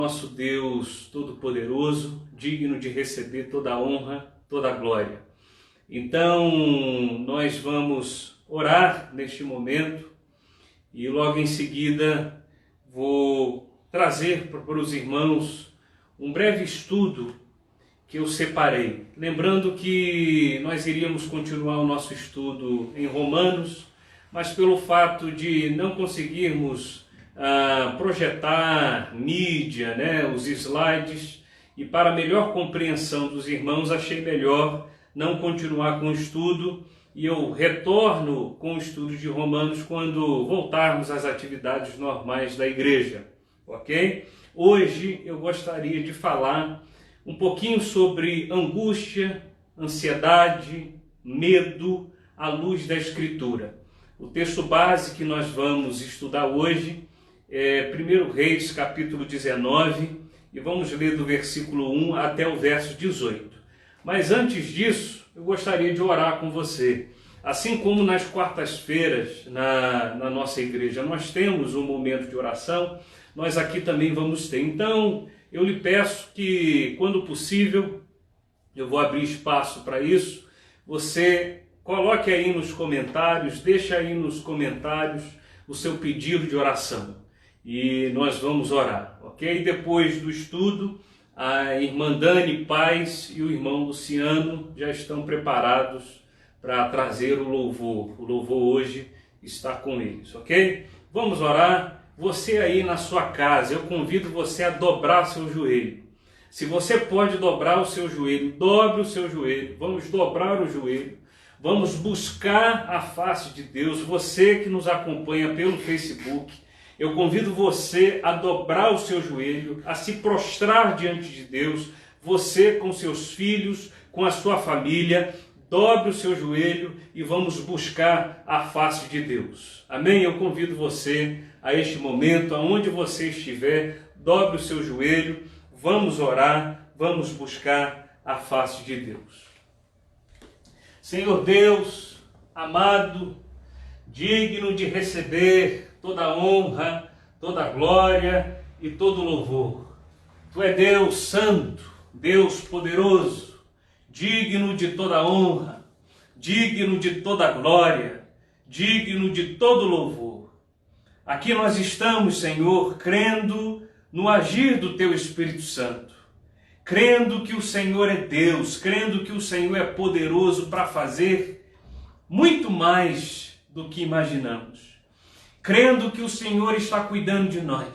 Nosso Deus Todo-Poderoso, digno de receber toda a honra, toda a glória. Então, nós vamos orar neste momento e logo em seguida vou trazer para os irmãos um breve estudo que eu separei. Lembrando que nós iríamos continuar o nosso estudo em Romanos, mas pelo fato de não conseguirmos projetar mídia, os slides, e para melhor compreensão dos irmãos, achei melhor não continuar com o estudo, e eu retorno com o estudo de Romanos quando voltarmos às atividades normais da igreja, ok? Hoje eu gostaria de falar um pouquinho sobre angústia, ansiedade, medo, à luz da Escritura. O texto base que nós vamos estudar hoje é 1 Reis, capítulo 19, e vamos ler do versículo 1 até o verso 18. Mas antes disso, eu gostaria de orar com você. Assim como nas quartas-feiras, na nossa igreja, nós temos um momento de oração, nós aqui também vamos ter. Então, eu lhe peço que, quando possível, eu vou abrir espaço para isso, você coloque aí nos comentários, deixe aí nos comentários o seu pedido de oração. E nós vamos orar, ok? Depois do estudo, a irmã Dani Paz e o irmão Luciano já estão preparados para trazer o louvor. O louvor hoje está com eles, ok? Vamos orar. Você aí na sua casa, eu convido você a dobrar seu joelho. Se você pode dobrar o seu joelho, dobre o seu joelho. Vamos dobrar o joelho. Vamos buscar a face de Deus. Você que nos acompanha pelo Facebook, eu convido você a dobrar o seu joelho, a se prostrar diante de Deus. Você com seus filhos, com a sua família, dobre o seu joelho e vamos buscar a face de Deus. Amém? Eu convido você a este momento, aonde você estiver, dobre o seu joelho, vamos orar, vamos buscar a face de Deus. Senhor Deus, amado, digno de receber toda a honra, toda a glória e todo o louvor. Tu é Deus santo, Deus poderoso, digno de toda a honra, digno de toda a glória, digno de todo o louvor. Aqui nós estamos, Senhor, crendo no agir do Teu Espírito Santo, crendo que o Senhor é Deus, crendo que o Senhor é poderoso para fazer muito mais do que imaginamos, crendo que o Senhor está cuidando de nós,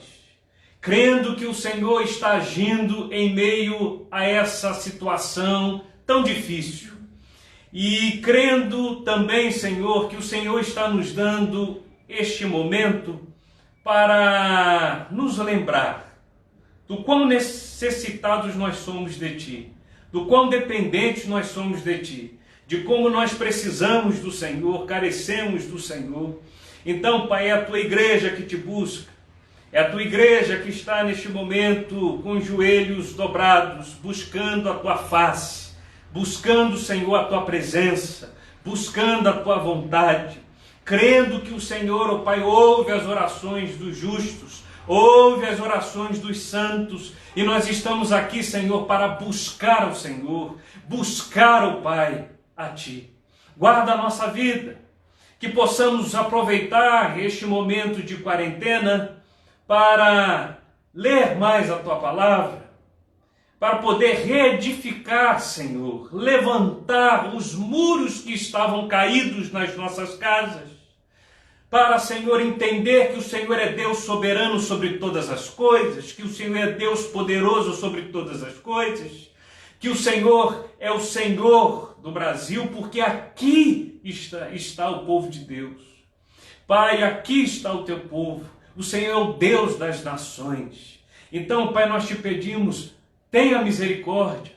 crendo que o Senhor está agindo em meio a essa situação tão difícil, e crendo também, Senhor, que o Senhor está nos dando este momento para nos lembrar do quão necessitados nós somos de Ti, do quão dependentes nós somos de Ti, de como nós precisamos do Senhor, carecemos do Senhor. Então, Pai, é a Tua igreja que Te busca, é a Tua igreja que está neste momento com os joelhos dobrados, buscando a Tua face, buscando, Senhor, a Tua presença, buscando a Tua vontade, crendo que o Senhor, ó Pai, ouve as orações dos justos, ouve as orações dos santos, e nós estamos aqui, Senhor, para buscar o Senhor, buscar, ó Pai, a Ti. Guarda a nossa vida, que possamos aproveitar este momento de quarentena para ler mais a Tua palavra, para poder reedificar, Senhor, levantar os muros que estavam caídos nas nossas casas, para, Senhor, entender que o Senhor é Deus soberano sobre todas as coisas, que o Senhor é Deus poderoso sobre todas as coisas, que o Senhor é o Senhor do Brasil, porque aqui está o povo de Deus. Pai, aqui está o Teu povo, o Senhor é o Deus das nações. Então, Pai, nós Te pedimos, tenha misericórdia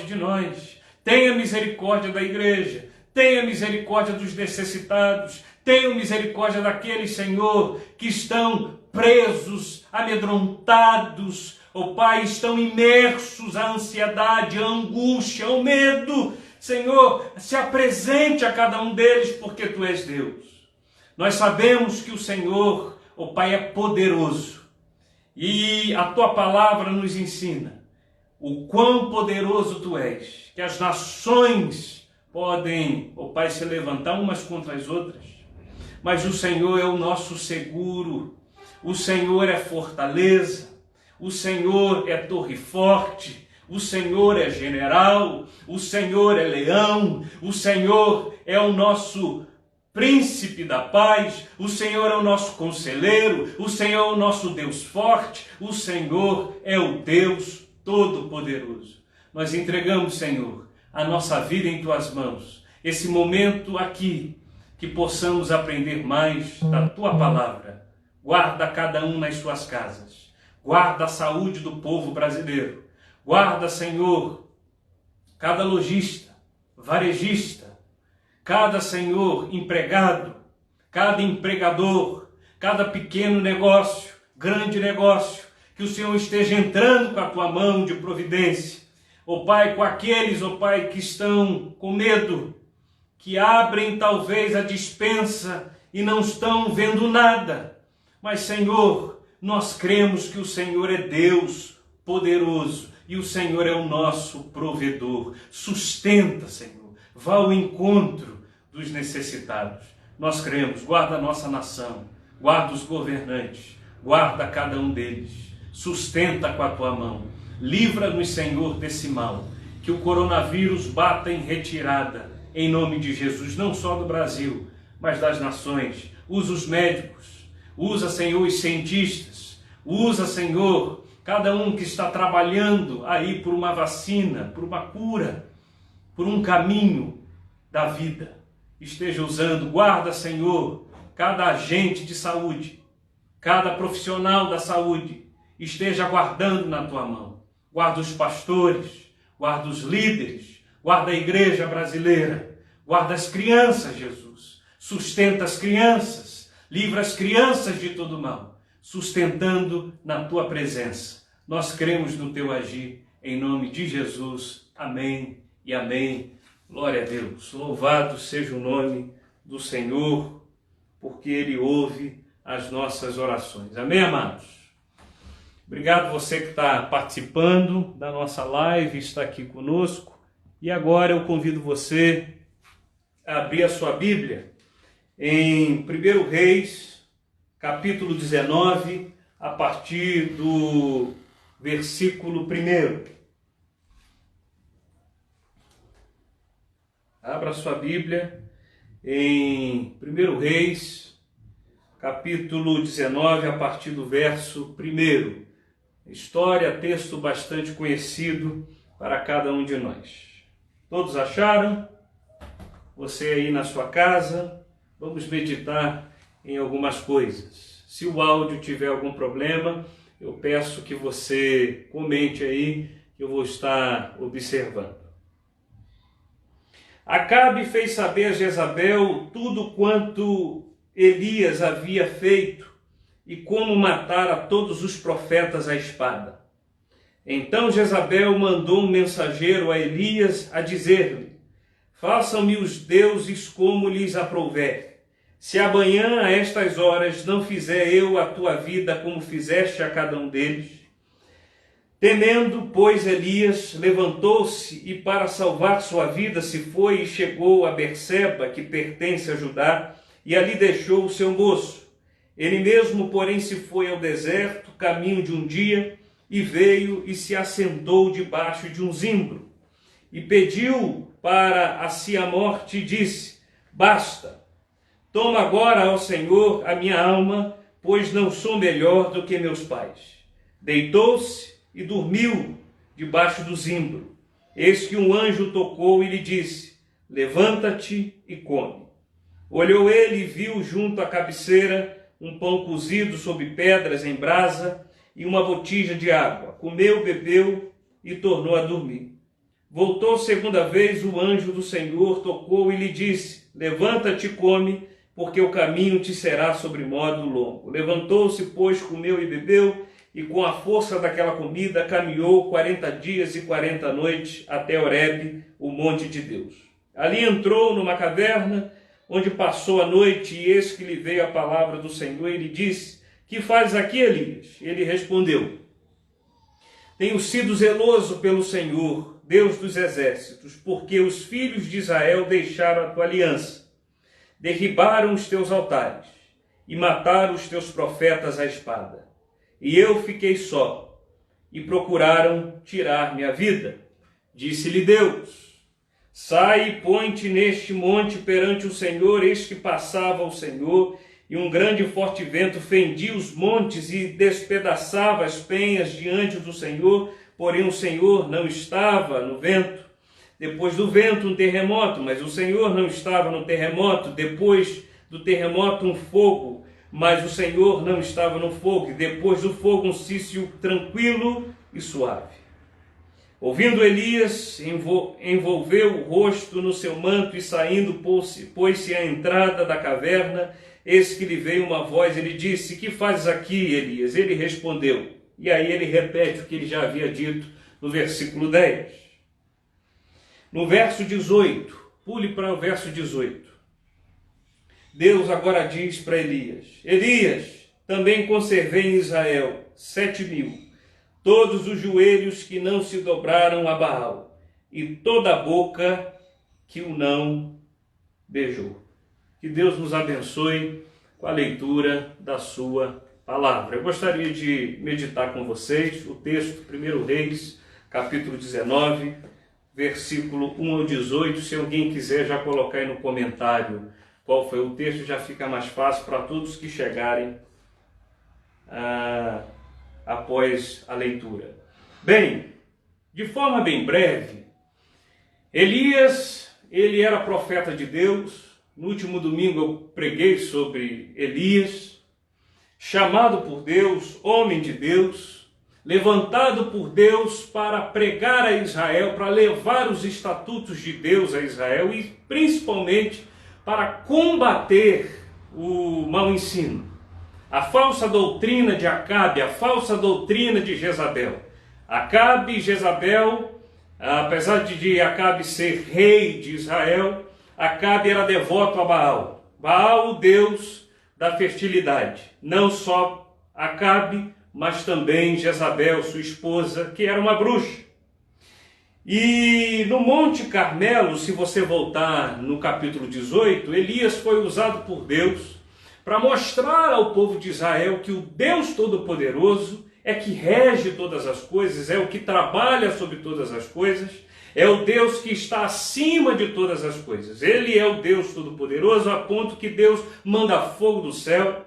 de nós, tenha misericórdia da igreja, tenha misericórdia dos necessitados, tenha misericórdia daqueles, Senhor, que estão presos, amedrontados, ó Pai, estão imersos à ansiedade, à angústia, ao medo. Senhor, se apresente a cada um deles, porque Tu és Deus. Nós sabemos que o Senhor, ó Pai, é poderoso. E a tua palavra nos ensina o quão poderoso tu és, que as nações podem, ó Pai, se levantar umas contra as outras, mas o Senhor é o nosso seguro, o Senhor é fortaleza, o Senhor é torre forte, o Senhor é general, o Senhor é leão, o Senhor é o nosso príncipe da paz, o Senhor é o nosso conselheiro, o Senhor é o nosso Deus forte, o Senhor é o Deus todo-poderoso. Nós entregamos, Senhor, a nossa vida em tuas mãos, esse momento aqui, que possamos aprender mais da tua palavra. Guarda cada um nas suas casas, guarda a saúde do povo brasileiro, guarda, Senhor, cada lojista, varejista, cada, Senhor, empregado, cada empregador, cada pequeno negócio, grande negócio, que o Senhor esteja entrando com a tua mão de providência. Ó Pai, com aqueles, ó Pai, que estão com medo, que abrem talvez a despensa e não estão vendo nada. Mas, Senhor, nós cremos que o Senhor é Deus poderoso e o Senhor é o nosso provedor. Sustenta, Senhor, vá ao encontro dos necessitados. Nós cremos, guarda a nossa nação, guarda os governantes, guarda cada um deles, sustenta com a tua mão, livra-nos, Senhor, desse mal, que o coronavírus bata em retirada, em nome de Jesus, não só do Brasil, mas das nações. Usa os médicos, usa, Senhor, os cientistas, usa, Senhor, cada um que está trabalhando aí por uma vacina, por uma cura, por um caminho da vida. Esteja usando, guarda, Senhor, cada agente de saúde, cada profissional da saúde, esteja guardando na tua mão. Guarda os pastores, guarda os líderes, guarda a igreja brasileira, guarda as crianças, Jesus. Sustenta as crianças, livra as crianças de todo mal, sustentando na tua presença. Nós cremos no teu agir, em nome de Jesus. Amém e amém. Glória a Deus. Louvado seja o nome do Senhor, porque Ele ouve as nossas orações. Amém, amados? Obrigado você que está participando da nossa live, está aqui conosco. E agora eu convido você a abrir a sua Bíblia em 1 Reis, capítulo 19, a partir do versículo 1. Abra sua Bíblia em 1 Reis, capítulo 19, a partir do verso 1. História, texto bastante conhecido para cada um de nós. Todos acharam? Você aí na sua casa, vamos meditar em algumas coisas. Se o áudio tiver algum problema, eu peço que você comente aí, que eu vou estar observando. Acabe fez saber a Jezabel tudo quanto Elias havia feito e como matara todos os profetas à espada. Então Jezabel mandou um mensageiro a Elias a dizer-lhe: façam-me os deuses como lhes aprouver. Se amanhã a estas horas não fizer eu a tua vida como fizeste a cada um deles. Temendo, pois, Elias levantou-se e para salvar sua vida se foi e chegou a Berseba, que pertence a Judá, e ali deixou o seu moço. Ele mesmo, porém, se foi ao deserto, caminho de um dia, e veio e se assentou debaixo de um zimbro. E pediu para a si a morte e disse: basta, toma agora ao Senhor a minha alma, pois não sou melhor do que meus pais. Deitou-se e dormiu debaixo do zimbro. Eis que um anjo tocou e lhe disse: levanta-te e come. Olhou ele e viu junto à cabeceira um pão cozido sobre pedras em brasa e uma botija de água. Comeu, bebeu e tornou a dormir. Voltou segunda vez o anjo do Senhor, tocou e lhe disse: levanta-te e come, porque o caminho te será sobremodo longo. Levantou-se, pois, comeu e bebeu, e com a força daquela comida caminhou 40 dias e 40 noites até Horebe, o monte de Deus. Ali entrou numa caverna, onde passou a noite, e eis que lhe veio a palavra do Senhor, e lhe disse: que fazes aqui, Elias? Ele respondeu: tenho sido zeloso pelo Senhor, Deus dos exércitos, porque os filhos de Israel deixaram a tua aliança, derribaram os teus altares e mataram os teus profetas à espada. E eu fiquei só, e procuraram tirar-me a vida. Disse-lhe Deus: sai e põe-te neste monte perante o Senhor. Eis que passava o Senhor, e um grande e forte vento fendia os montes e despedaçava as penhas diante do Senhor, porém o Senhor não estava no vento. Depois do vento, um terremoto, mas o Senhor não estava no terremoto. Depois do terremoto, um fogo, mas o Senhor não estava no fogo. E depois do fogo, um cício tranquilo e suave. Ouvindo Elias, envolveu o rosto no seu manto e saindo, pôs-se à entrada da caverna. Eis que lhe veio uma voz, ele disse: que fazes aqui, Elias? Ele respondeu. E aí ele repete o que ele já havia dito no versículo 10. No verso 18, pule para o verso 18. Deus agora diz para Elias: Elias, também conservei em Israel 7.000, todos os joelhos que não se dobraram a Baal, e toda a boca que o não beijou. Que Deus nos abençoe com a leitura da sua palavra. Eu gostaria de meditar com vocês o texto 1 Reis, capítulo 19, versículo 1 ao 18. Se alguém quiser já colocar aí no comentário qual foi o texto, já fica mais fácil para todos que chegarem após a leitura. Bem, de forma bem breve, Elias, ele era profeta de Deus. No último domingo eu preguei sobre Elias, chamado por Deus, homem de Deus, levantado por Deus para pregar a Israel, para levar os estatutos de Deus a Israel e principalmente para combater o mau ensino, a falsa doutrina de Acabe, a falsa doutrina de Jezabel. Acabe e Jezabel, apesar de Acabe ser rei de Israel, Acabe era devoto a Baal. Baal, o deus da fertilidade. Não só Acabe, mas também Jezabel, sua esposa, que era uma bruxa. E no Monte Carmelo, se você voltar no capítulo 18, Elias foi usado por Deus para mostrar ao povo de Israel que o Deus Todo-Poderoso é que rege todas as coisas, é o que trabalha sobre todas as coisas, é o Deus que está acima de todas as coisas. Ele é o Deus Todo-Poderoso, a ponto que Deus manda fogo do céu,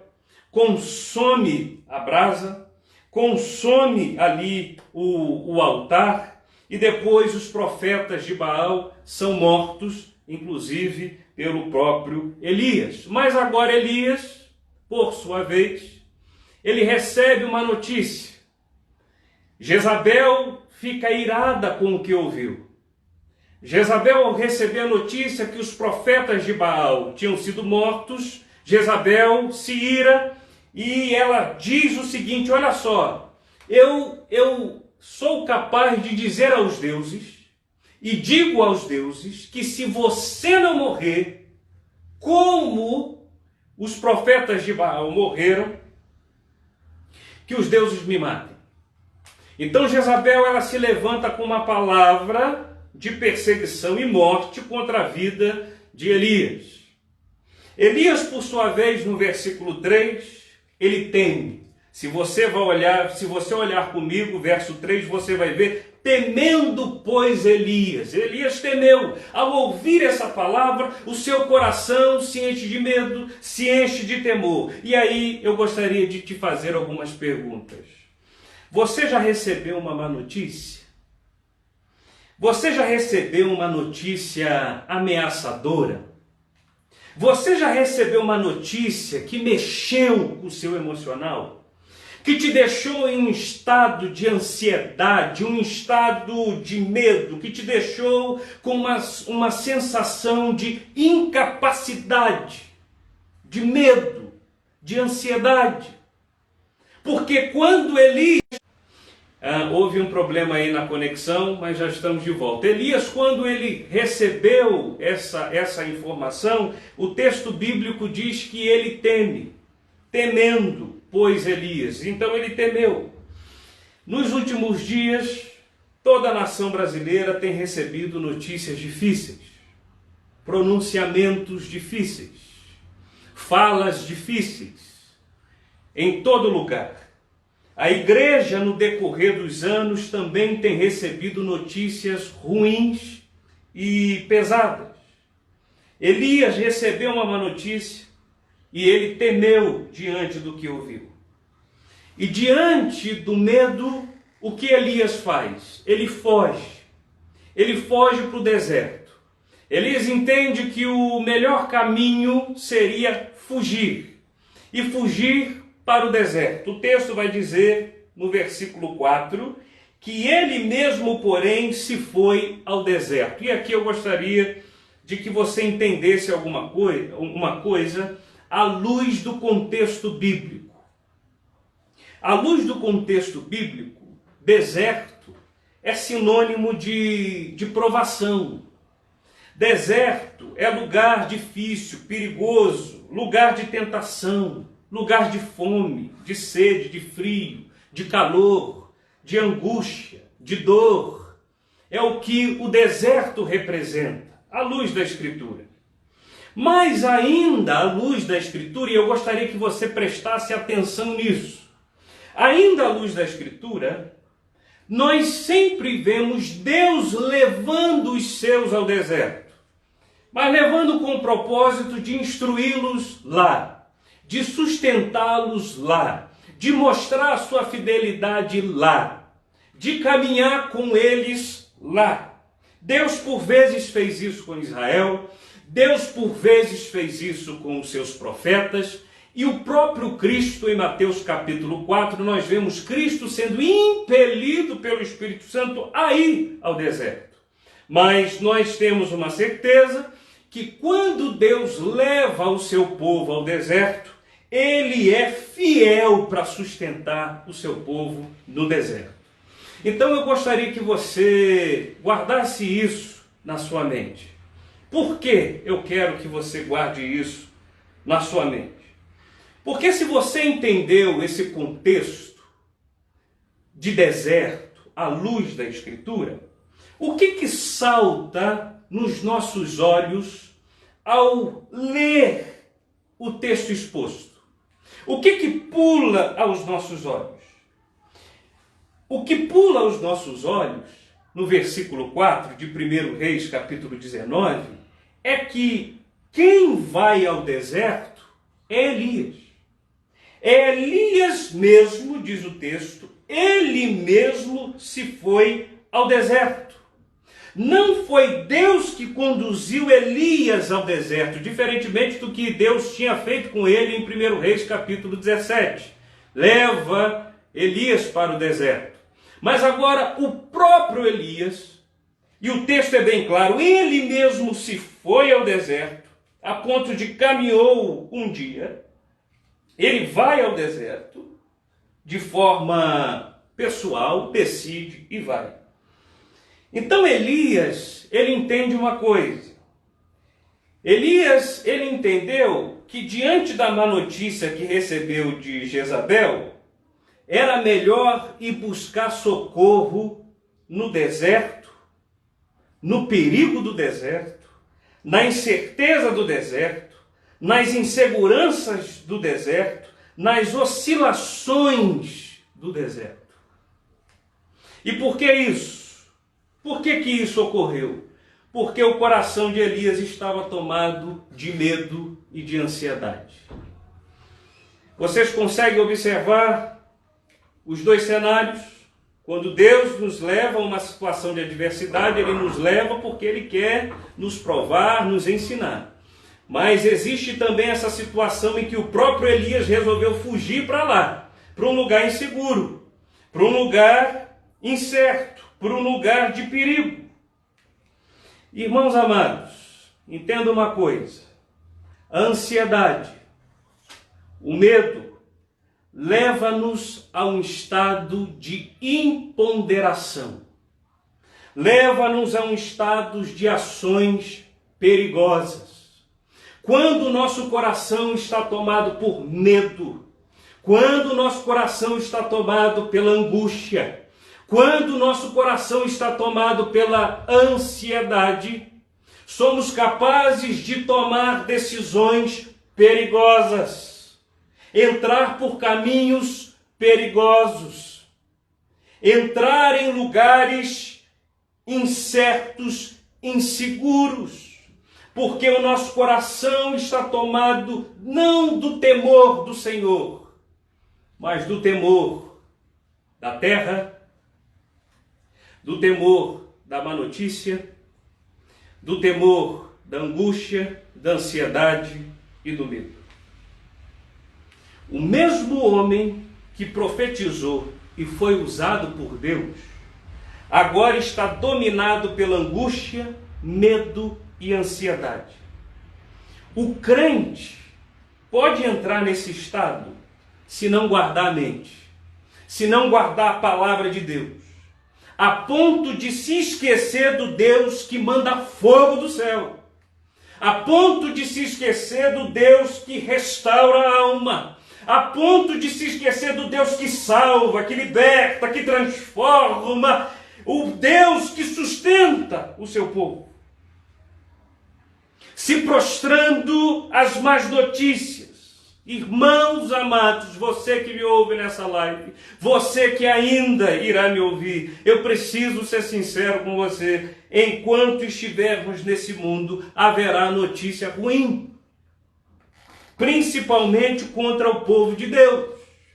consome a brasa, consome ali o altar, e depois os profetas de Baal são mortos, inclusive pelo próprio Elias. Mas agora Elias, por sua vez, ele recebe uma notícia. Jezabel fica irada com o que ouviu. Jezabel, ao receber a notícia que os profetas de Baal tinham sido mortos, Jezabel se ira e ela diz o seguinte: olha só, eu sou capaz de dizer aos deuses, e digo aos deuses, que se você não morrer, como os profetas de Baal morreram, que os deuses me matem. Então Jezabel, ela se levanta com uma palavra de perseguição e morte contra a vida de Elias. Elias, por sua vez, no versículo 3, ele teme. Se você olhar comigo, verso 3, você vai ver: temendo, pois, Elias. Elias temeu. Ao ouvir essa palavra, o seu coração se enche de medo, se enche de temor. E aí eu gostaria de te fazer algumas perguntas. Você já recebeu uma má notícia? Você já recebeu uma notícia ameaçadora? Você já recebeu uma notícia que mexeu com o seu emocional? Que te deixou em um estado de ansiedade, um estado de medo, que te deixou com uma sensação de incapacidade, de medo, de ansiedade? Porque quando Elias... houve um problema aí na conexão, mas já estamos de volta. Elias, quando ele recebeu essa informação, o texto bíblico diz que ele teme, temendo. pois, Elias. Então ele temeu. Nos últimos dias, toda a nação brasileira tem recebido notícias difíceis, pronunciamentos difíceis, falas difíceis, em todo lugar. A igreja, no decorrer dos anos, também tem recebido notícias ruins e pesadas. Elias recebeu uma má notícia e ele temeu diante do que ouviu. E diante do medo, o que Elias faz? Ele foge. Ele foge para o deserto. Elias entende que o melhor caminho seria fugir. E fugir para o deserto. O texto vai dizer, no versículo 4, que ele mesmo, porém, se foi ao deserto. E aqui eu gostaria de que você entendesse uma coisa à luz do contexto bíblico. À luz do contexto bíblico, deserto é sinônimo de provação. Deserto é lugar difícil, perigoso, lugar de tentação, lugar de fome, de sede, de frio, de calor, de angústia, de dor. É o que o deserto representa, à luz da Escritura. Mas ainda à luz da Escritura, e eu gostaria que você prestasse atenção nisso, ainda à luz da Escritura, nós sempre vemos Deus levando os seus ao deserto, mas levando com o propósito de instruí-los lá, de sustentá-los lá, de mostrar a sua fidelidade lá, de caminhar com eles lá. Deus por vezes fez isso com Israel, Deus por vezes fez isso com os seus profetas, e o próprio Cristo, em Mateus capítulo 4, nós vemos Cristo sendo impelido pelo Espírito Santo a ir ao deserto. Mas nós temos uma certeza que quando Deus leva o seu povo ao deserto, Ele é fiel para sustentar o seu povo no deserto. Então eu gostaria que você guardasse isso na sua mente. Por que eu quero que você guarde isso na sua mente? Porque se você entendeu esse contexto de deserto à luz da Escritura, o que salta nos nossos olhos ao ler o texto exposto? O que pula aos nossos olhos? O que pula aos nossos olhos, no versículo 4 de 1 Reis, capítulo 19, é que quem vai ao deserto é Elias. É Elias mesmo, diz o texto, ele mesmo se foi ao deserto. Não foi Deus que conduziu Elias ao deserto, diferentemente do que Deus tinha feito com ele em 1 Reis capítulo 17. Leva Elias para o deserto. Mas agora o próprio Elias, e o texto é bem claro, ele mesmo se foi ao deserto, a ponto de caminhou um dia. Ele vai ao deserto de forma pessoal, decide e vai. Então Elias, ele entende uma coisa. Elias, ele entendeu que diante da má notícia que recebeu de Jezabel, era melhor ir buscar socorro no deserto, no perigo do deserto, na incerteza do deserto, nas inseguranças do deserto, nas oscilações do deserto. E por que isso? Por que isso ocorreu? Porque o coração de Elias estava tomado de medo e de ansiedade. Vocês conseguem observar os dois cenários? Quando Deus nos leva a uma situação de adversidade, Ele nos leva porque Ele quer nos provar, nos ensinar. Mas existe também essa situação em que o próprio Elias resolveu fugir para lá, para um lugar inseguro, para um lugar incerto, para um lugar de perigo. Irmãos amados, entenda uma coisa: a ansiedade, o medo, leva-nos a um estado de imponderação, leva-nos a um estado de ações perigosas. Quando o nosso coração está tomado por medo, Quando o nosso coração está tomado pela angústia, quando o nosso coração está tomado pela ansiedade, somos capazes de tomar decisões perigosas, entrar por caminhos perigosos, entrar em lugares incertos, inseguros, porque o nosso coração está tomado não do temor do Senhor, mas do temor da terra, do temor da má notícia, do temor da angústia, da ansiedade e do medo. O mesmo homem que profetizou e foi usado por Deus, agora está dominado pela angústia, medo e ansiedade. O crente pode entrar nesse estado se não guardar a mente, se não guardar a palavra de Deus, a ponto de se esquecer do Deus que manda fogo do céu, a ponto de se esquecer do Deus que restaura a alma, a ponto de se esquecer do Deus que salva, que liberta, que transforma, o Deus que sustenta o seu povo. Se prostrando às más notícias. Irmãos amados, você que me ouve nessa live, você que ainda irá me ouvir, eu preciso ser sincero com você. Enquanto estivermos nesse mundo, haverá notícia ruim. Principalmente contra o povo de Deus.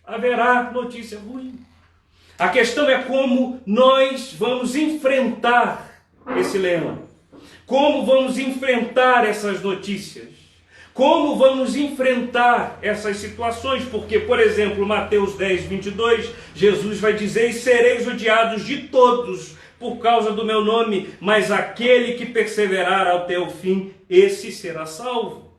Haverá notícia ruim. A questão é como nós vamos enfrentar esse leão. Como vamos enfrentar essas notícias? Como vamos enfrentar essas situações? Porque, por exemplo, Mateus 10, 22, Jesus vai dizer: e sereis odiados de todos por causa do meu nome, mas aquele que perseverar até o fim, esse será salvo.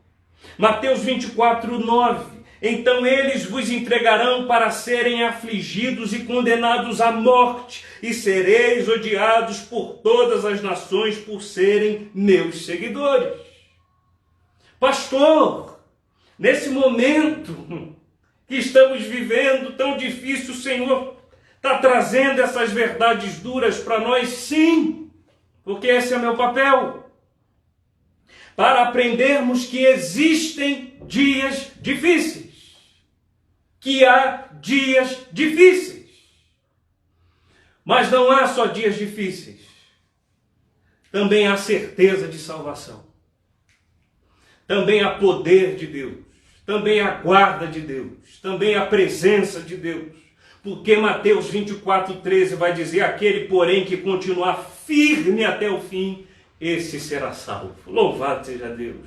Mateus 24, 9, então eles vos entregarão para serem afligidos e condenados à morte, e sereis odiados por todas as nações por serem meus seguidores. Pastor, nesse momento que estamos vivendo tão difícil, o Senhor está trazendo essas verdades duras para nós? Sim, porque esse é o meu papel. Para aprendermos que existem dias difíceis. Que há dias difíceis. Mas não há só dias difíceis. Também há certeza de salvação. Também há poder de Deus. Também há guarda de Deus. Também há presença de Deus. Porque Mateus 24, 13 vai dizer: aquele, porém, que continuar firme até o fim, esse será salvo. Louvado seja Deus.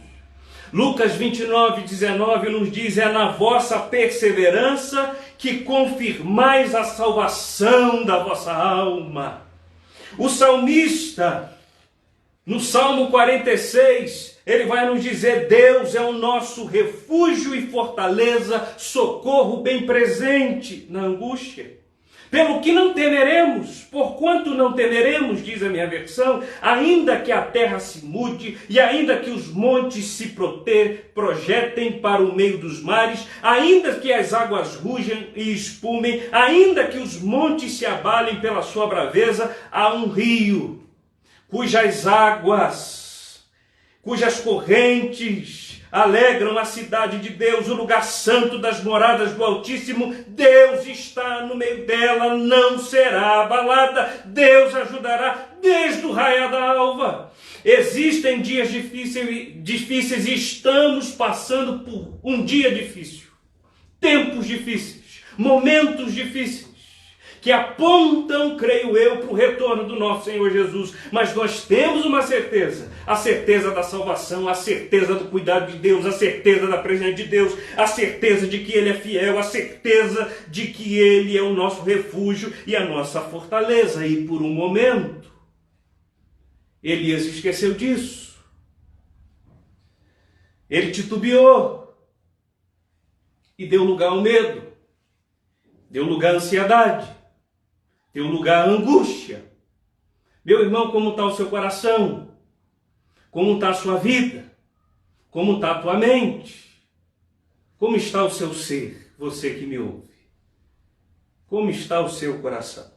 Lucas 29, 19 nos diz: é na vossa perseverança que confirmais a salvação da vossa alma. O salmista, no Salmo 46, ele vai nos dizer: Deus é o nosso refúgio e fortaleza, socorro bem presente na angústia. Pelo que não temeremos, porquanto não temeremos, diz a minha versão, ainda que a terra se mude, e ainda que os montes se projetem para o meio dos mares, ainda que as águas rujam e espumem, ainda que os montes se abalem pela sua braveza, há um rio, cujas águas, cujas correntes alegram a cidade de Deus, o lugar santo das moradas do Altíssimo. Deus está no meio dela, não será abalada. Deus ajudará desde o raiar da alva. Existem dias difíceis e estamos passando por um dia difícil. Tempos difíceis, momentos difíceis, que apontam, creio eu, para o retorno do nosso Senhor Jesus. Mas nós temos uma certeza, a certeza da salvação, a certeza do cuidado de Deus, a certeza da presença de Deus, a certeza de que Ele é fiel, a certeza de que Ele é o nosso refúgio e a nossa fortaleza. E por um momento, Elias esqueceu disso. Ele titubeou e deu lugar ao medo, deu lugar à ansiedade, deu lugar à angústia. Meu irmão, como está o seu coração? Como está a sua vida? Como está a tua mente? Como está o seu ser? você que me ouve, como está o seu coração?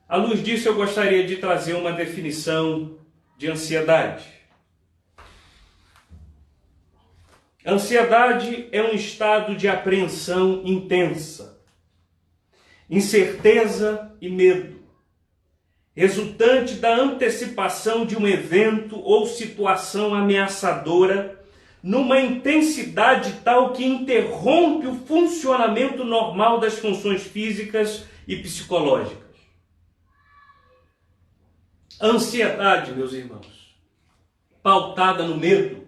À luz disso, eu gostaria de trazer uma definição de ansiedade. Ansiedade é um estado de apreensão intensa, incerteza e medo, resultante da antecipação de um evento ou situação ameaçadora numa intensidade tal que interrompe o funcionamento normal das funções físicas e psicológicas. A ansiedade, meus irmãos, pautada no medo,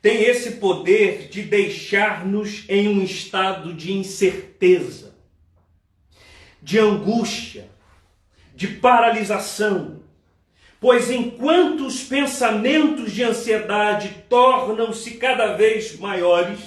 tem esse poder de deixar-nos em um estado de incerteza, de angústia, de paralisação, pois enquanto os pensamentos de ansiedade tornam-se cada vez maiores,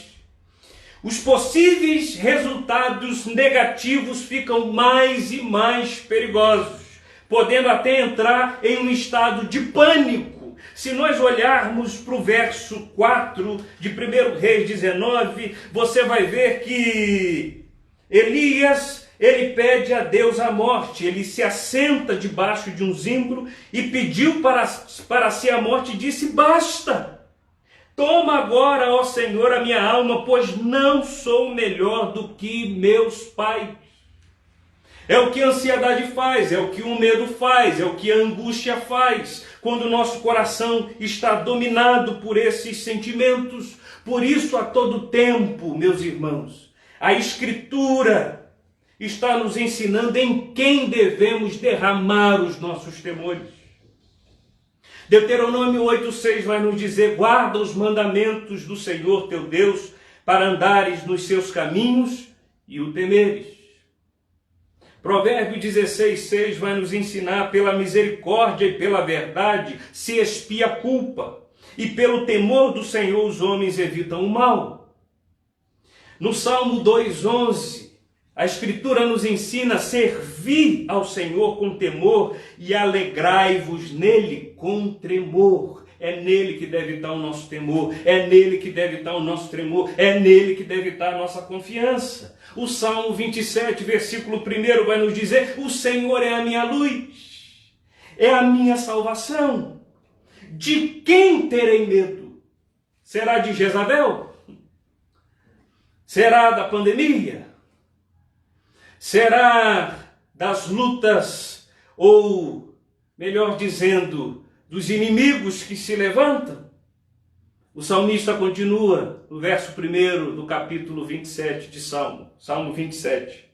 os possíveis resultados negativos ficam mais e mais perigosos, podendo até entrar em um estado de pânico. Se nós olharmos para o verso 4 de 1 Reis 19, você vai ver que Elias, ele pede a Deus a morte. Ele se assenta debaixo de um zimbro e pediu para si a morte e disse: basta, toma agora, ó Senhor, a minha alma, pois não sou melhor do que meus pais. É o que a ansiedade faz, é o que o medo faz, é o que a angústia faz, quando o nosso coração está dominado por esses sentimentos. Por isso, a todo tempo, meus irmãos, a Escritura está nos ensinando em quem devemos derramar os nossos temores. Deuteronômio 8,6 vai nos dizer: guarda os mandamentos do Senhor teu Deus, para andares nos seus caminhos e o temeres. Provérbio 16,6 vai nos ensinar: pela misericórdia e pela verdade se expia a culpa, e pelo temor do Senhor os homens evitam o mal. No Salmo 2,11, a Escritura nos ensina a servir ao Senhor com temor e alegrai-vos nele com tremor. É nele que deve estar o nosso temor, é nele que deve estar o nosso tremor, é nele que deve estar a nossa confiança. O Salmo 27, versículo 1 vai nos dizer: o Senhor é a minha luz, é a minha salvação. De quem terei medo? Será de Jezabel? Será da pandemia? Será das lutas, ou melhor dizendo, dos inimigos que se levantam? O salmista continua no verso 1 do capítulo 27 de Salmo 27.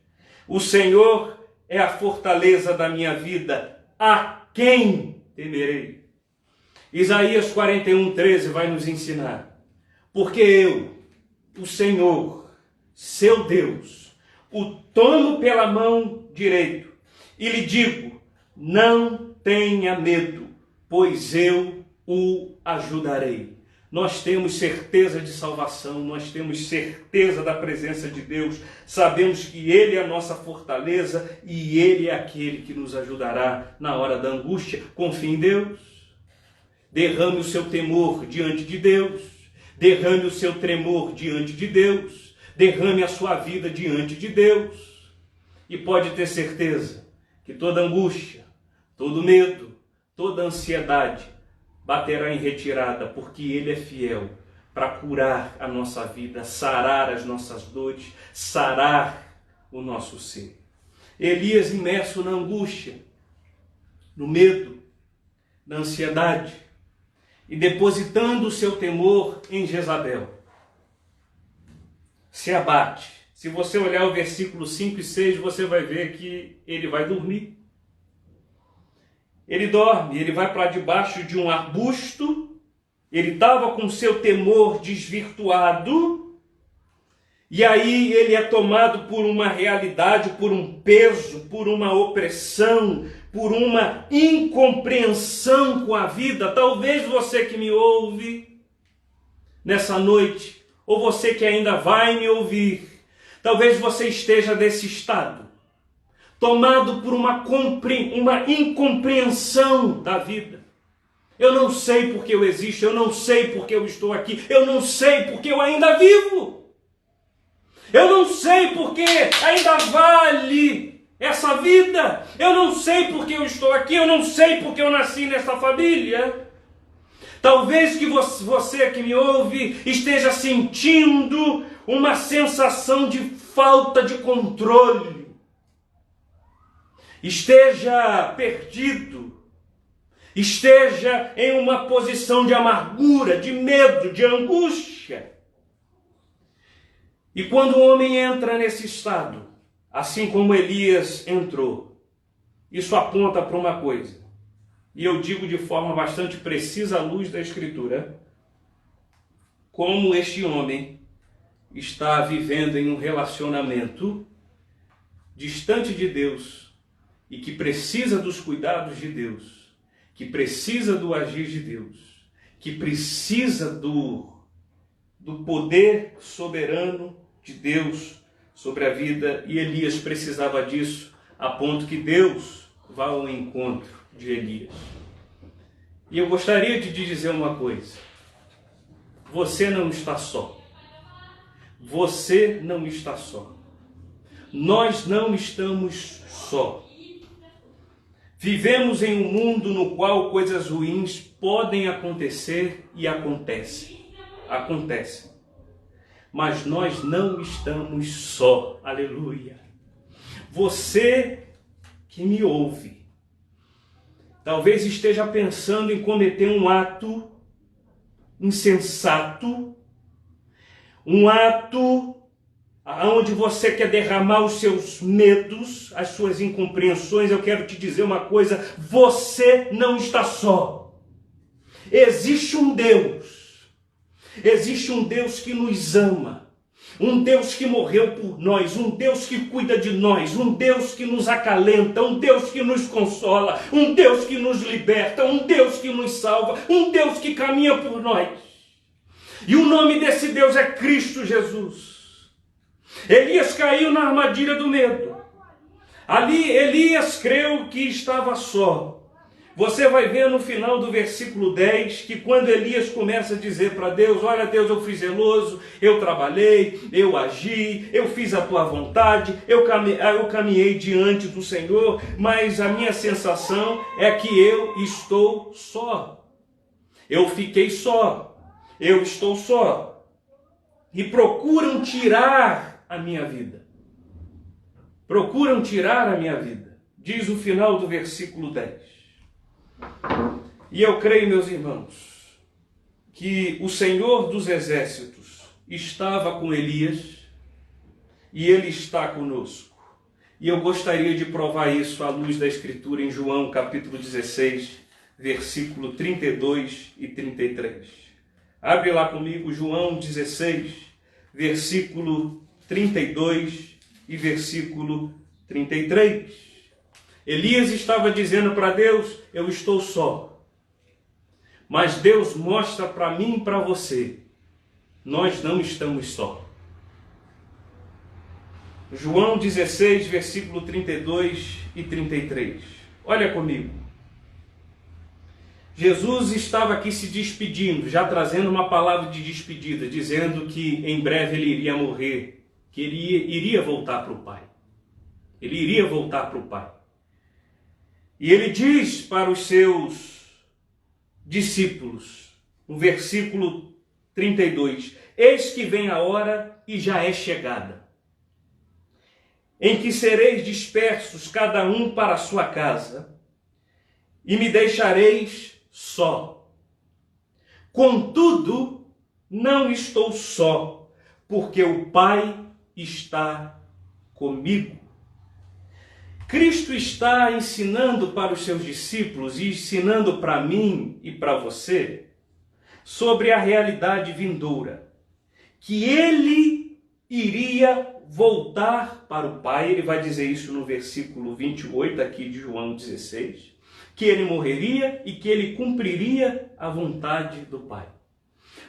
O Senhor é a fortaleza da minha vida, a quem temerei? Isaías 41:13 vai nos ensinar: porque eu, o Senhor, seu Deus, o tomo pela mão direita e lhe digo: não tenha medo, pois eu o ajudarei. Nós temos certeza de salvação, nós temos certeza da presença de Deus, sabemos que Ele é a nossa fortaleza e Ele é aquele que nos ajudará na hora da angústia. Confie em Deus, derrame o seu temor diante de Deus, derrame o seu tremor diante de Deus, derrame a sua vida diante de Deus, e pode ter certeza que toda angústia, todo medo, toda ansiedade baterá em retirada, porque Ele é fiel para curar a nossa vida, sarar as nossas dores, sarar o nosso ser. Elias, imerso na angústia, no medo, na ansiedade, e depositando o seu temor em Jezabel, se abate. Se você olhar o versículo 5 e 6, você vai ver que ele vai dormir. Ele dorme, ele vai para debaixo de um arbusto, ele estava com seu temor desvirtuado, e aí ele é tomado por uma realidade, por um peso, por uma opressão, por uma incompreensão com a vida. Talvez você que me ouve nessa noite, ou você que ainda vai me ouvir, talvez você esteja nesse estado, tomado por uma incompreensão da vida. Eu não sei porque eu existo, eu não sei porque eu estou aqui, eu não sei porque eu ainda vivo. Eu não sei porque ainda vale essa vida. Eu não sei porque eu estou aqui, eu não sei porque eu nasci nessa família. Talvez que você que me ouve esteja sentindo uma sensação de falta de controle. Esteja perdido. Esteja em uma posição de amargura, de medo, de angústia. E quando o homem entra nesse estado, assim como Elias entrou, isso aponta para uma coisa. E eu digo de forma bastante precisa à luz da Escritura, como este homem está vivendo em um relacionamento distante de Deus e que precisa dos cuidados de Deus, que precisa do agir de Deus, que precisa do poder soberano de Deus sobre a vida, e Elias precisava disso, a ponto que Deus vá ao encontro de Elias. E eu gostaria de te dizer uma coisa: você não está só. Você não está só. Nós não estamos só. Vivemos em um mundo no qual coisas ruins podem acontecer e acontecem. Acontecem. Mas nós não estamos só. Aleluia. Você que me ouve, talvez esteja pensando em cometer um ato insensato, um ato onde você quer derramar os seus medos, as suas incompreensões. Eu quero te dizer uma coisa: você não está só. Existe um Deus que nos ama, um Deus que morreu por nós, um Deus que cuida de nós, um Deus que nos acalenta, um Deus que nos consola, um Deus que nos liberta, um Deus que nos salva, um Deus que caminha por nós. E o nome desse Deus é Cristo Jesus. Elias caiu na armadilha do medo. Ali Elias creu que estava só. Você vai ver no final do versículo 10 que quando Elias começa a dizer para Deus: olha Deus, eu fui zeloso, eu trabalhei, eu agi, eu fiz a tua vontade, eu caminhei diante do Senhor, mas a minha sensação é que eu estou só. Eu fiquei só, eu estou só. E procuram tirar a minha vida. Procuram tirar a minha vida. Diz o final do versículo 10. E eu creio, meus irmãos, que o Senhor dos Exércitos estava com Elias e Ele está conosco. E eu gostaria de provar isso à luz da Escritura em João capítulo 16, versículo 32 e 33. Abre lá comigo João 16, versículo 32 e versículo 33. Elias estava dizendo para Deus: eu estou só. Mas Deus mostra para mim e para você: nós não estamos só. João 16, versículo 32 e 33. Olha comigo. Jesus estava aqui se despedindo, já trazendo uma palavra de despedida, dizendo que em breve ele iria morrer, que ele iria voltar para o Pai. Ele iria voltar para o Pai. E ele diz para os seus discípulos, no versículo 32, eis que vem a hora e já é chegada, em que sereis dispersos cada um para a sua casa, e me deixareis só. Contudo, não estou só, porque o Pai está comigo. Cristo está ensinando para os seus discípulos e ensinando para mim e para você sobre a realidade vindoura, que Ele iria voltar para o Pai. Ele vai dizer isso no versículo 28 aqui de João 16, que Ele morreria e que Ele cumpriria a vontade do Pai.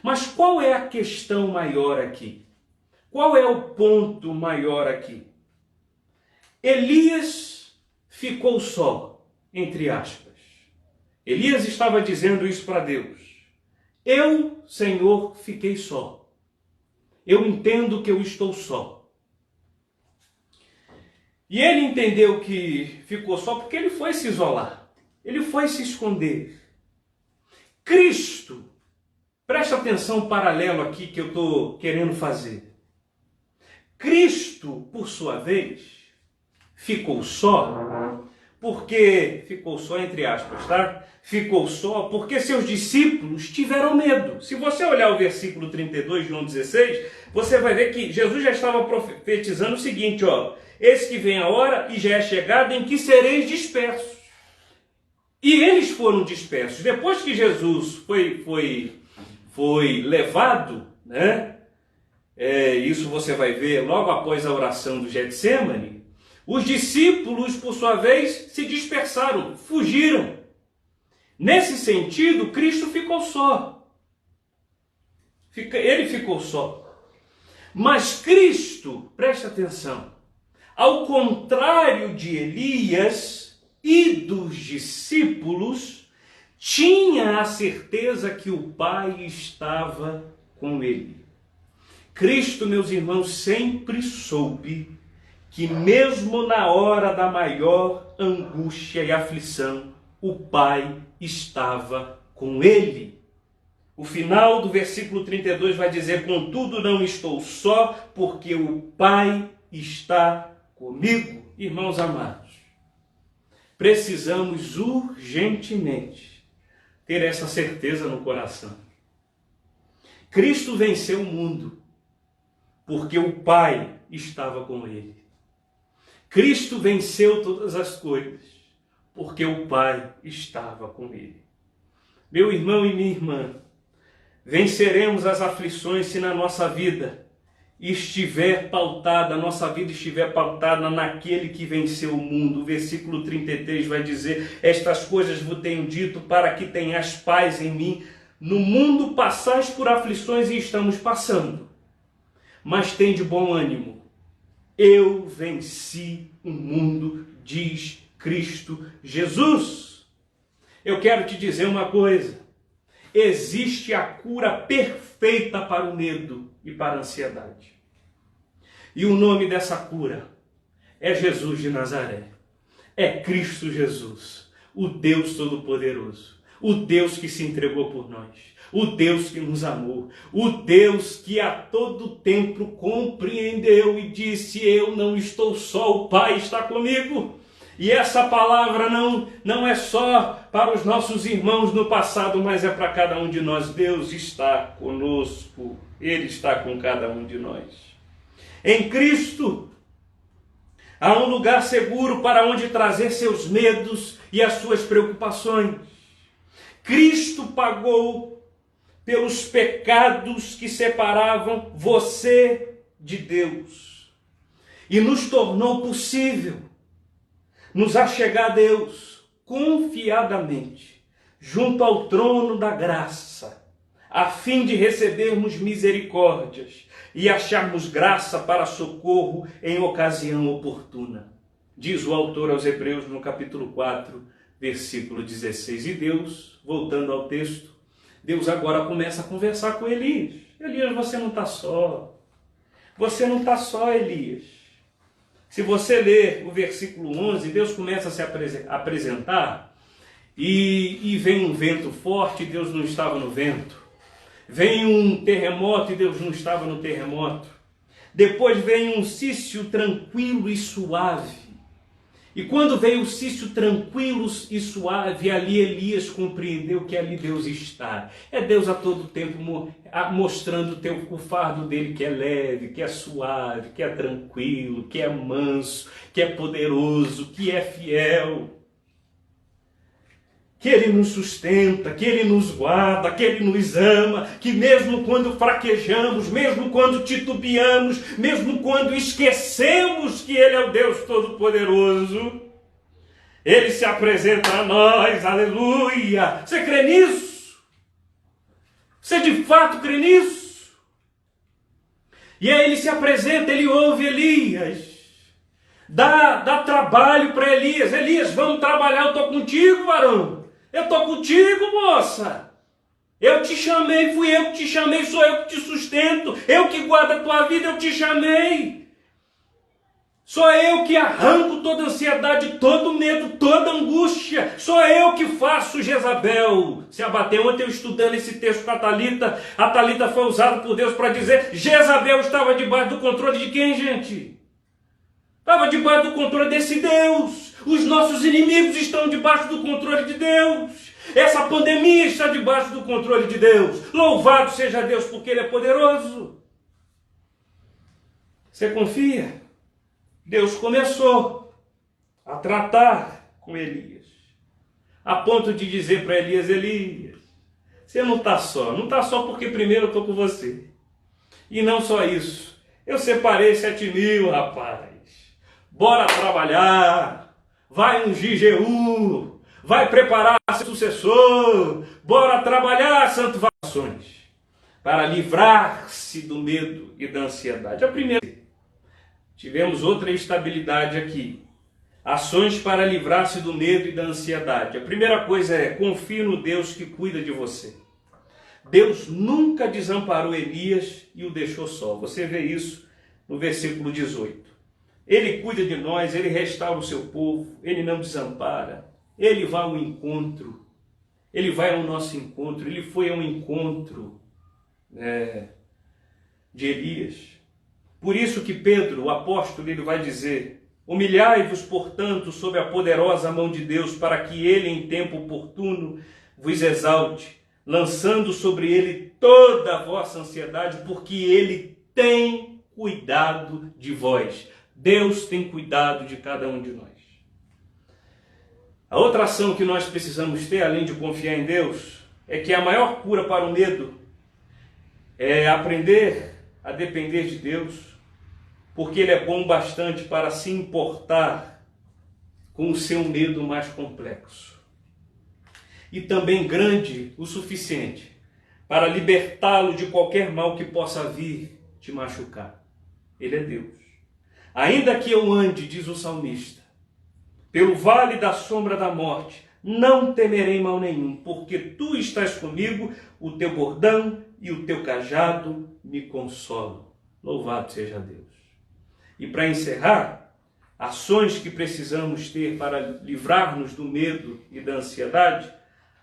Mas qual é a questão maior aqui? Qual é o ponto maior aqui? Elias ficou só, entre aspas. Elias estava dizendo isso para Deus. Eu, Senhor, fiquei só. Eu entendo que eu estou só. E ele entendeu que ficou só porque ele foi se isolar. Ele foi se esconder. Cristo, presta atenção paralelo aqui que eu estou querendo fazer. Cristo, por sua vez, ficou só, porque, ficou só entre aspas, tá? Ficou só porque seus discípulos tiveram medo. Se você olhar o versículo 32 de João 16, você vai ver que Jesus já estava profetizando o seguinte, ó. Eis que vem a hora e já é chegada em que sereis dispersos. E eles foram dispersos. Depois que Jesus foi levado, né? Isso você vai ver logo após a oração do Getsêmani, os discípulos, por sua vez, se dispersaram, fugiram. Nesse sentido, Cristo ficou só. Ele ficou só. Mas Cristo, preste atenção, ao contrário de Elias e dos discípulos, tinha a certeza que o Pai estava com ele. Cristo, meus irmãos, sempre soube que mesmo na hora da maior angústia e aflição, o Pai estava com ele. O final do versículo 32 vai dizer, contudo não estou só, porque o Pai está comigo. Irmãos amados, precisamos urgentemente ter essa certeza no coração. Cristo venceu o mundo, porque o Pai estava com ele. Cristo venceu todas as coisas, porque o Pai estava com ele. Meu irmão e minha irmã, venceremos as aflições se na nossa vida estiver pautada, a nossa vida estiver pautada naquele que venceu o mundo. O versículo 33 vai dizer, estas coisas vos tenho dito para que tenhas paz em mim. No mundo passais por aflições e estamos passando, mas tem de bom ânimo. Eu venci o mundo, diz Cristo Jesus. Eu quero te dizer uma coisa. Existe a cura perfeita para o medo e para a ansiedade. E o nome dessa cura é Jesus de Nazaré. É Cristo Jesus, o Deus Todo-Poderoso, o Deus que se entregou por nós, o Deus que nos amou, o Deus que a todo tempo compreendeu e disse, eu não estou só, o Pai está comigo. E essa palavra não é só para os nossos irmãos no passado, mas é para cada um de nós. Deus está conosco, Ele está com cada um de nós. Em Cristo há um lugar seguro para onde trazer seus medos e as suas preocupações. Cristo pagou pelos pecados que separavam você de Deus e nos tornou possível nos achegar a Deus confiadamente junto ao trono da graça, a fim de recebermos misericórdias e acharmos graça para socorro em ocasião oportuna. Diz o autor aos Hebreus no capítulo 4, versículo 16. E Deus, voltando ao texto, Deus agora começa a conversar com Elias. Elias, você não está só. Você não está só, Elias. Se você ler o versículo 11, Deus começa a se apresentar e vem um vento forte e Deus não estava no vento. Vem um terremoto e Deus não estava no terremoto. Depois vem um cício tranquilo e suave. E quando veio o cício tranquilo e suave, ali Elias compreendeu que ali Deus está. É Deus a todo tempo mostrando o fardo dele, que é leve, que é suave, que é tranquilo, que é manso, que é poderoso, que é fiel. Que Ele nos sustenta, que Ele nos guarda, que Ele nos ama, que mesmo quando fraquejamos, mesmo quando titubeamos, mesmo quando esquecemos que Ele é o Deus Todo-Poderoso, Ele se apresenta a nós, aleluia! Você crê nisso? Você de fato crê nisso? E aí Ele se apresenta, Ele ouve Elias, dá trabalho para Elias. Elias, vamos trabalhar, eu estou contigo, varão. Eu estou contigo, moça. Eu te chamei, fui eu que te chamei, sou eu que te sustento. Eu que guardo a tua vida, eu te chamei. Sou eu que arranco toda ansiedade, todo medo, toda angústia. Sou eu que faço Jezabel se abater. Ontem eu estudando esse texto com a Thalita foi usada por Deus para dizer: Jezabel estava debaixo do controle de quem, gente? Estava debaixo do controle desse Deus. Os nossos inimigos estão debaixo do controle de Deus. Essa pandemia está debaixo do controle de Deus. Louvado seja Deus, porque Ele é poderoso. Você confia? Deus começou a tratar com Elias, a ponto de dizer para Elias: Elias, você não está só. Não está só porque primeiro eu estou com você. E não só isso. Eu separei 7.000, rapaz. Bora trabalhar. Vai ungir Jeú. Vai preparar seu sucessor. Bora trabalhar, santo vações, para livrar-se do medo e da ansiedade. A primeira, tivemos outra estabilidade aqui. Ações para livrar-se do medo e da ansiedade. A primeira coisa é: confie no Deus que cuida de você. Deus nunca desamparou Elias e o deixou só. Você vê isso no versículo 18. Ele cuida de nós, Ele restaura o seu povo, Ele não desampara. Ele vai ao encontro, Ele vai ao nosso encontro. Ele foi ao encontro de Elias. Por isso que Pedro, o apóstolo, ele vai dizer: humilhai-vos, portanto, sob a poderosa mão de Deus, para que Ele, em tempo oportuno, vos exalte, lançando sobre Ele toda a vossa ansiedade, porque Ele tem cuidado de vós. Deus tem cuidado de cada um de nós. A outra ação que nós precisamos ter, além de confiar em Deus, é que a maior cura para o medo é aprender a depender de Deus, porque Ele é bom bastante para se importar com o seu medo mais complexo. E também grande o suficiente para libertá-lo de qualquer mal que possa vir te machucar. Ele é Deus. Ainda que eu ande, diz o salmista, pelo vale da sombra da morte, não temerei mal nenhum, porque tu estás comigo, o teu bordão e o teu cajado me consolam. Louvado seja Deus. E para encerrar, ações que precisamos ter para livrar-nos do medo e da ansiedade,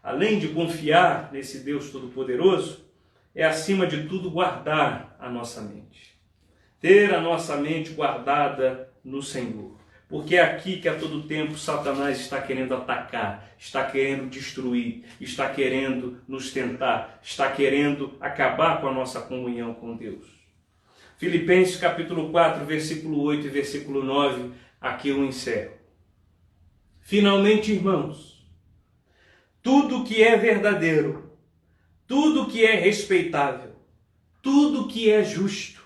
além de confiar nesse Deus Todo-Poderoso, é acima de tudo guardar a nossa mente. Ter a nossa mente guardada no Senhor. Porque é aqui que a todo tempo Satanás está querendo atacar, está querendo destruir, está querendo nos tentar, está querendo acabar com a nossa comunhão com Deus. Filipenses capítulo 4, versículo 8 e versículo 9, aqui eu encerro. Finalmente, irmãos, tudo que é verdadeiro, tudo que é respeitável, tudo que é justo,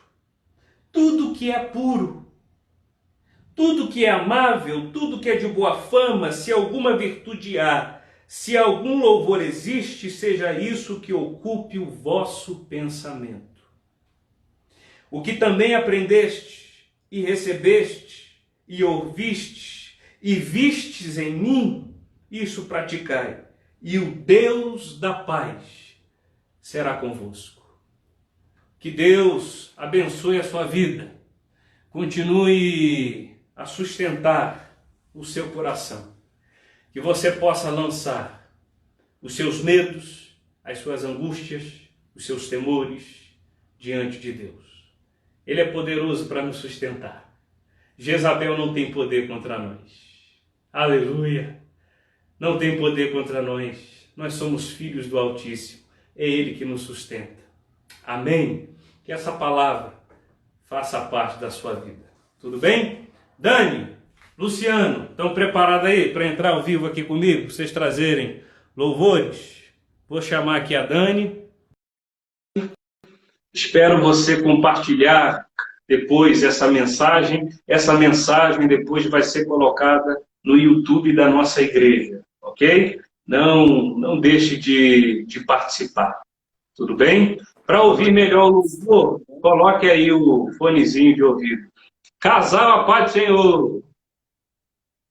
tudo que é puro, tudo que é amável, tudo que é de boa fama, se alguma virtude há, se algum louvor existe, seja isso que ocupe o vosso pensamento. O que também aprendeste e recebeste e ouvistes e vistes em mim, isso praticai, e o Deus da paz será convosco. Que Deus abençoe a sua vida, continue a sustentar o seu coração, que você possa lançar os seus medos, as suas angústias, os seus temores diante de Deus. Ele é poderoso para nos sustentar. Jezabel não tem poder contra nós. Aleluia! Não tem poder contra nós. Nós somos filhos do Altíssimo. É Ele que nos sustenta. Amém? Que essa palavra faça parte da sua vida. Tudo bem? Dani, Luciano, estão preparados aí para entrar ao vivo aqui comigo? Para vocês trazerem louvores? Vou chamar aqui a Dani. Espero você compartilhar depois essa mensagem. Essa mensagem depois vai ser colocada no YouTube da nossa igreja, ok? Não deixe de participar, tudo bem? Para ouvir melhor o louvor, coloque aí o fonezinho de ouvido. Casal, a paz do Senhor.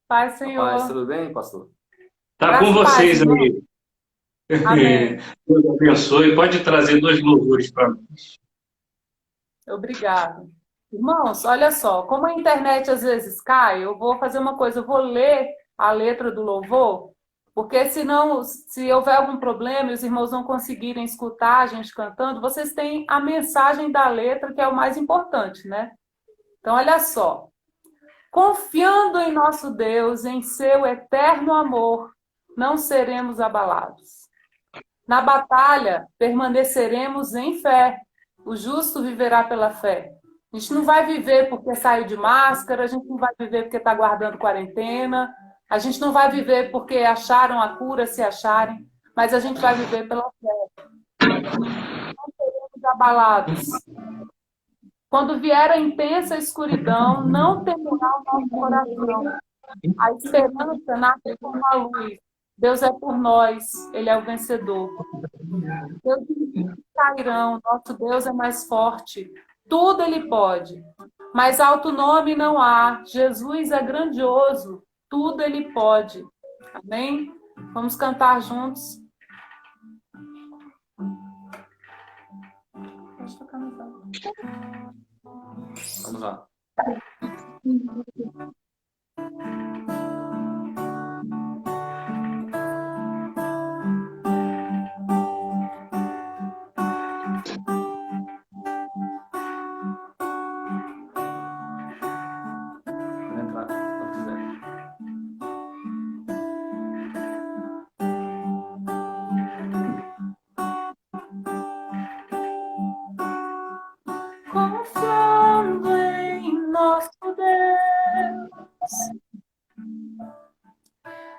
Paz, Senhor. Paz, tudo bem, pastor? Tá com Graça e paz, vocês irmão. aí. Amém. Deus abençoe. Pode trazer 2 louvores para mim. Obrigado. Irmãos, olha só, como a internet às vezes cai, eu vou fazer uma coisa, eu vou ler a letra do louvor, porque senão, se houver algum problema e os irmãos não conseguirem escutar a gente cantando, vocês têm a mensagem da letra, que é o mais importante, né? Então, olha só. Confiando em nosso Deus, em seu eterno amor, não seremos abalados. Na batalha, permaneceremos em fé. O justo viverá pela fé. A gente não vai viver porque saiu de máscara, a gente não vai viver porque está guardando quarentena, a gente não vai viver porque acharam a cura, se acharem, mas a gente vai viver pela fé. Não seremos abalados. Quando vier a intensa escuridão, não temerá o nosso coração. A esperança nasce como a luz. Deus é por nós, Ele é o vencedor. Deus cairão, nosso Deus é mais forte. Tudo Ele pode. Mais alto nome não há. Jesus é grandioso. Tudo Ele pode. Amém? Vamos cantar juntos. Pode tocar no salmo. Vamos lá. Confiando em nosso Deus,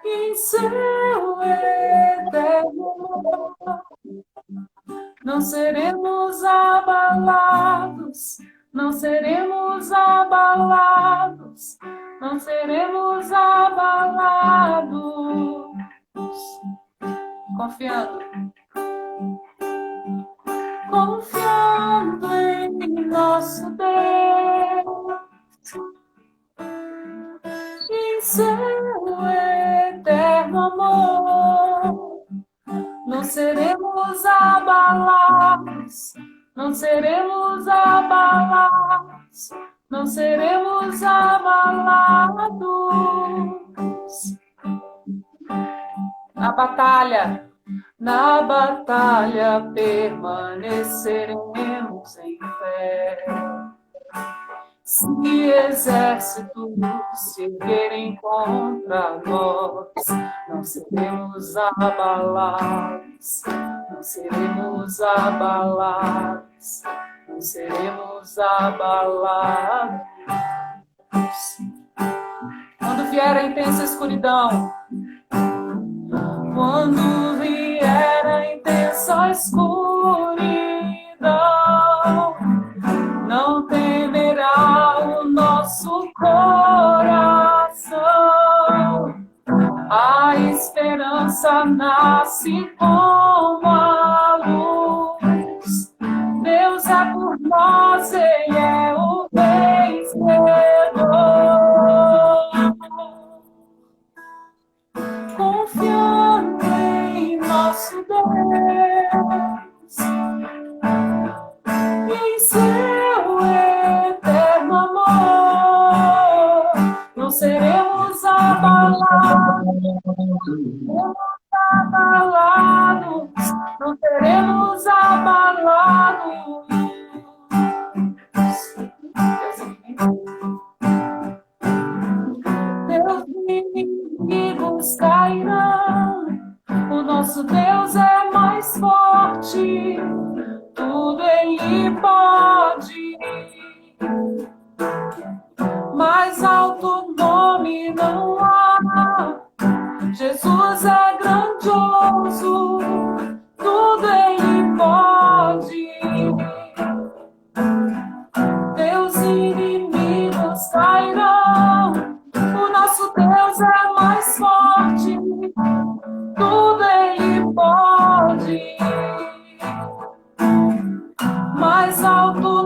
em seu eterno amor, não seremos abalados, não seremos abalados, não seremos abalados. Confiando. Confiando em nosso Deus, em seu eterno amor, não seremos abalados, não seremos abalados, não seremos abalados. Na batalha permaneceremos em fé. Se exércitos se erguerem contra nós, não seremos abalados, não seremos abalados, não seremos abalados. Quando vier a intensa escuridão, quando vier a intensa escuridão, não temerá o nosso coração. A esperança nasce como a luz. Deus é por nós, Ele é o vencedor. Confiando em nosso Deus, em seu eterno amor, não seremos abalados, não seremos abalados. Meus inimigos cairão, o nosso Deus é mais forte, tudo Ele pode. Mais alto nome não há, Jesus é grandioso, tudo Ele pode. Teus inimigos cairão, o nosso Deus é mais forte, tudo Ele pode. Mais alto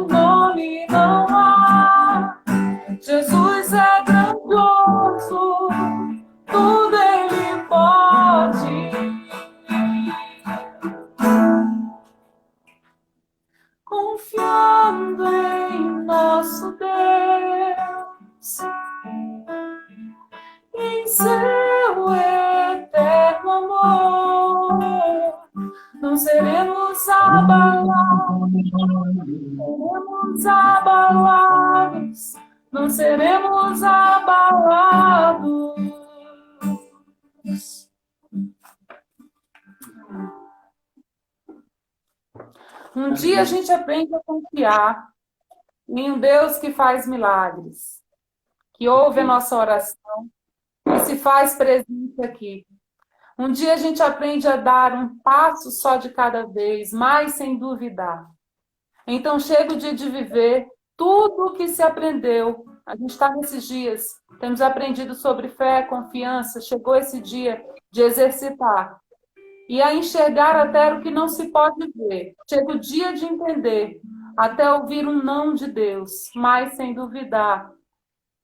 não seremos abalados, seremos abalados, não seremos abalados. Um dia a gente aprende a confiar em um Deus que faz milagres, que ouve a nossa oração e se faz presente aqui. Um dia a gente aprende a dar um passo só de cada vez, mas sem duvidar. Então chega o dia de viver tudo o que se aprendeu. A gente está nesses dias, temos aprendido sobre fé, confiança, chegou esse dia de exercitar. E a enxergar até o que não se pode ver. Chega o dia de entender, até ouvir um não de Deus, mas sem duvidar,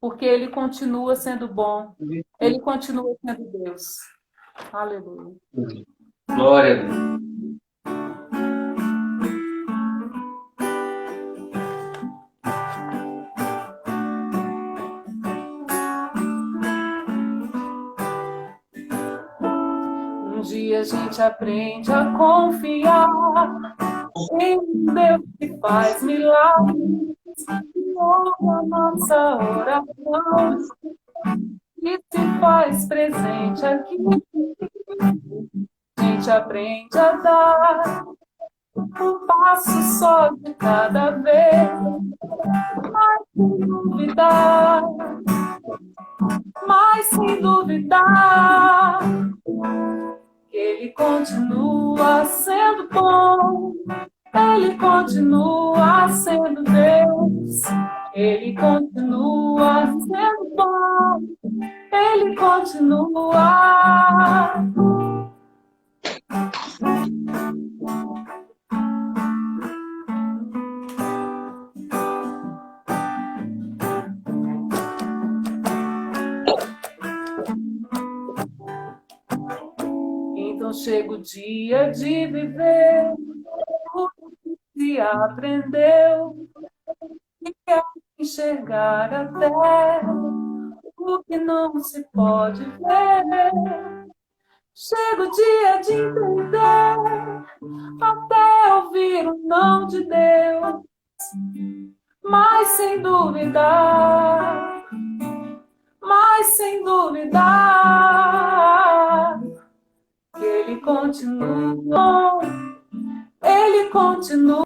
porque Ele continua sendo bom, Ele continua sendo Deus. Aleluia. Glória a Deus. Um dia a gente aprende a confiar em Deus que faz milagres, que ouve a nossa oração e se faz presente aqui. A gente aprende a dar um passo só de cada vez, mas sem duvidar, mas sem duvidar. Ele continua sendo bom, Ele continua sendo Deus, Ele continua sendo bom, Ele continua. Então chega o dia de viver o que se aprendeu e quer enxergar até o que não se pode ver. Chega o dia de entender até ouvir o não de Deus, mas sem duvidar, mas sem duvidar. Ele continua, Ele continua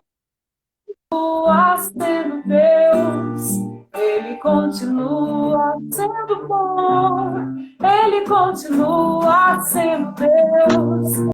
sendo Deus, Ele continua sendo bom, Ele continua sendo Deus,